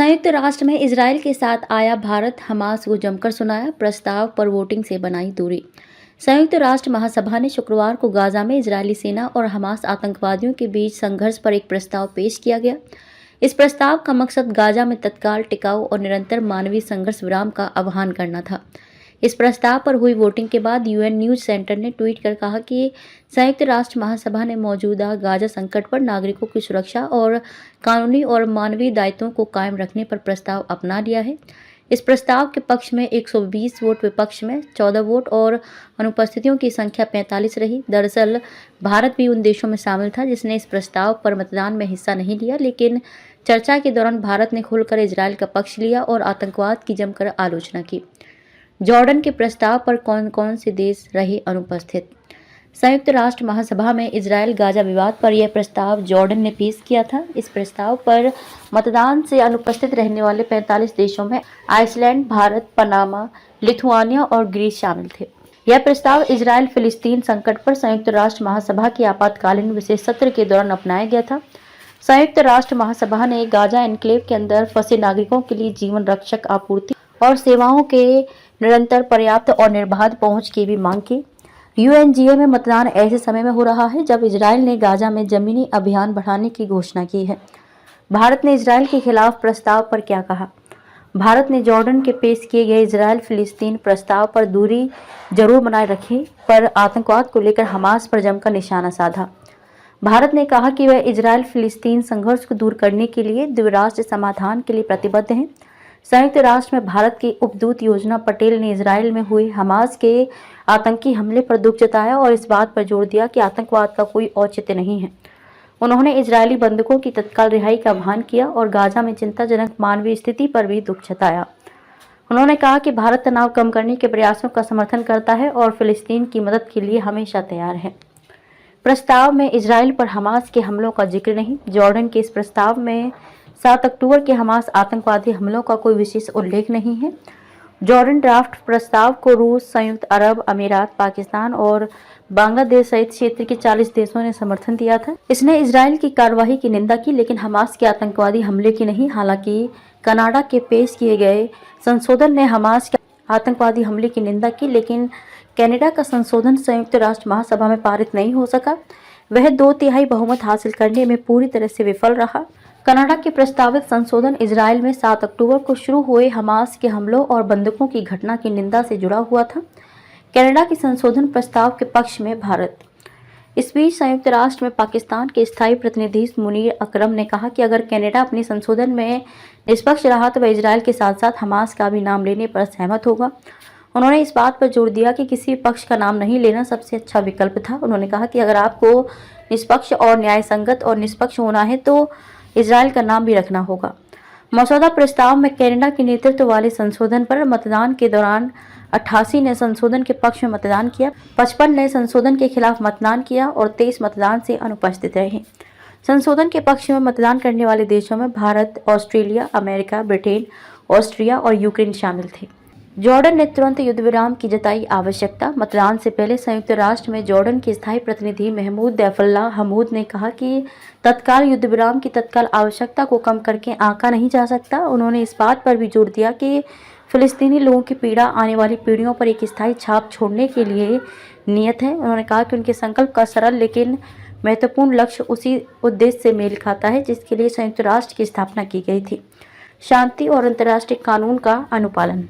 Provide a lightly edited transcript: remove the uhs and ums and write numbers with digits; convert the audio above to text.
संयुक्त राष्ट्र में इजरायल के साथ आया भारत, हमास को जमकर सुनाया, प्रस्ताव पर वोटिंग से बनाई दूरी। संयुक्त राष्ट्र महासभा ने शुक्रवार को गाजा में इजरायली सेना और हमास आतंकवादियों के बीच संघर्ष पर एक प्रस्ताव पेश किया गया। इस प्रस्ताव का मकसद गाजा में तत्काल, टिकाऊ और निरंतर मानवीय संघर्ष विराम का आह्वान करना था। इस प्रस्ताव पर हुई वोटिंग के बाद यूएन न्यूज सेंटर ने ट्वीट कर कहा कि संयुक्त राष्ट्र महासभा ने मौजूदा गाजा संकट पर नागरिकों की सुरक्षा और कानूनी और मानवीय दायित्वों को कायम रखने पर प्रस्ताव अपना लिया है। इस प्रस्ताव के पक्ष में 120 वोट, विपक्ष में 14 वोट और अनुपस्थितियों की संख्या 45 रही। दरअसल भारत भी उन देशों में शामिल था जिसने इस प्रस्ताव पर मतदान में हिस्सा नहीं लिया, लेकिन चर्चा के दौरान भारत ने खुलकर इजरायल का पक्ष लिया और आतंकवाद की जमकर आलोचना की। जॉर्डन के प्रस्ताव पर कौन कौन से देश रहे अनुपस्थित? संयुक्त राष्ट्र महासभा में इजरायल गाजा विवाद पर यह प्रस्ताव जॉर्डन ने पेश किया था। इस प्रस्ताव पर मतदान से अनुपस्थित रहने वाले 45 देशों में आइसलैंड, भारत, पनामा, लिथुआनिया और ग्रीस शामिल थे। यह प्रस्ताव इजरायल फिलिस्तीन संकट पर संयुक्त राष्ट्र महासभा के आपातकालीन विशेष सत्र के दौरान अपनाया गया था। संयुक्त राष्ट्र महासभा ने गाजा एन्क्लेव के अंदर फंसे नागरिकों के लिए जीवन रक्षक आपूर्ति और सेवाओं के निरंतर, पर्याप्त और निर्बाध पहुंच की भी मांग की। यूएनजीए में मतदान ऐसे समय में हो रहा है जब इजरायल ने गाजा में जमीनी अभियान बढ़ाने की घोषणा की है। भारत ने इजरायल के खिलाफ प्रस्ताव पर क्या कहा? भारत ने जॉर्डन के पेश किए गए इजरायल फिलिस्तीन प्रस्ताव पर दूरी जरूर बनाए रखी, पर आतंकवाद को लेकर हमास पर जमकर निशाना साधा। भारत ने कहा कि वह इजरायल फिलिस्तीन संघर्ष को दूर करने के लिए द्विराष्ट्र समाधान के लिए प्रतिबद्ध है। संयुक्त राष्ट्र में भारत की उपदूत योजना पटेल ने इजरायल में हुए हमास के आतंकी हमले पर दुख जताया और इस बात पर जोर दिया कि आतंकवाद का कोई औचित्य नहीं है। उन्होंने इजरायली बंधकों की तत्काल रिहाई का आह्वान किया और गाजा में चिंताजनक मानवीय स्थिति पर भी दुख जताया। उन्होंने कहा कि भारत तनाव कम करने के प्रयासों का समर्थन करता है और फिलिस्तीन की मदद के लिए हमेशा तैयार है। प्रस्ताव में इजरायल पर हमास के हमलों का जिक्र नहीं। जॉर्डन के इस प्रस्ताव में 7 अक्टूबर के हमास आतंकवादी हमलों का कोई विशेष उल्लेख नहीं है। जॉर्डन ड्राफ्ट प्रस्ताव को रूस, संयुक्त अरब अमीरात, पाकिस्तान और बांग्लादेश सहित क्षेत्र के 40 देशों ने समर्थन दिया था। इसने इजरायल की कार्रवाई की निंदा की, लेकिन हमास के आतंकवादी हमले की नहीं। हालांकि कनाडा के पेश किए गए संशोधन ने हमास के आतंकवादी हमले की निंदा की, लेकिन कनाडा का संशोधन संयुक्त राष्ट्र महासभा में पारित नहीं हो सका। वह 2/3 बहुमत हासिल करने में पूरी तरह से विफल रहा। कनाडा के प्रस्तावित संशोधन इजरायल में 7 अक्टूबर को शुरू हुए हमास के हमलों और बंधकों की घटना की निंदा से जुड़ा हुआ था। कनाडा के संशोधन प्रस्ताव के पक्ष में भारत। इस बीच संयुक्त राष्ट्र में पाकिस्तान के स्थायी प्रतिनिधि मुनीर अकरम ने कहा कि अगर कनाडा अपने संशोधन में निष्पक्ष रहा तो वह इजरायल के साथ साथ हमास का भी नाम लेने पर सहमत होगा। उन्होंने इस बात पर जोर दिया कि किसी पक्ष का नाम नहीं लेना सबसे अच्छा विकल्प था। उन्होंने कहा कि अगर आपको निष्पक्ष और न्यायसंगत और निष्पक्ष होना है तो इजरायल का नाम भी रखना होगा। मसौदा प्रस्ताव में कनाडा के नेतृत्व वाले संशोधन पर मतदान के दौरान 88 ने संशोधन के पक्ष में मतदान किया, 55 ने संशोधन के खिलाफ मतदान किया और 23 मतदान से अनुपस्थित रहे। संशोधन के पक्ष में मतदान करने वाले देशों में Bharat, Australia, America, Britain, Austria और यूक्रेन शामिल थे। जॉर्डन ने तुरंत युद्ध विराम की जताई आवश्यकता। मतदान से पहले संयुक्त राष्ट्र में जॉर्डन के स्थायी प्रतिनिधि महमूद दैफुल्लाह हमूद ने कहा कि तत्काल युद्ध विराम की तत्काल आवश्यकता को कम करके आंका नहीं जा सकता। उन्होंने इस बात पर भी जोर दिया कि फिलिस्तीनी लोगों की पीड़ा आने वाली पीढ़ियों पर एक स्थायी छाप छोड़ने के लिए नियत है। उन्होंने कहा कि उनके संकल्प का सरल लेकिन महत्वपूर्ण लक्ष्य उसी उद्देश्य से मेल खाता है जिसके लिए संयुक्त राष्ट्र की स्थापना की गई थी: शांति और अंतर्राष्ट्रीय कानून का अनुपालन।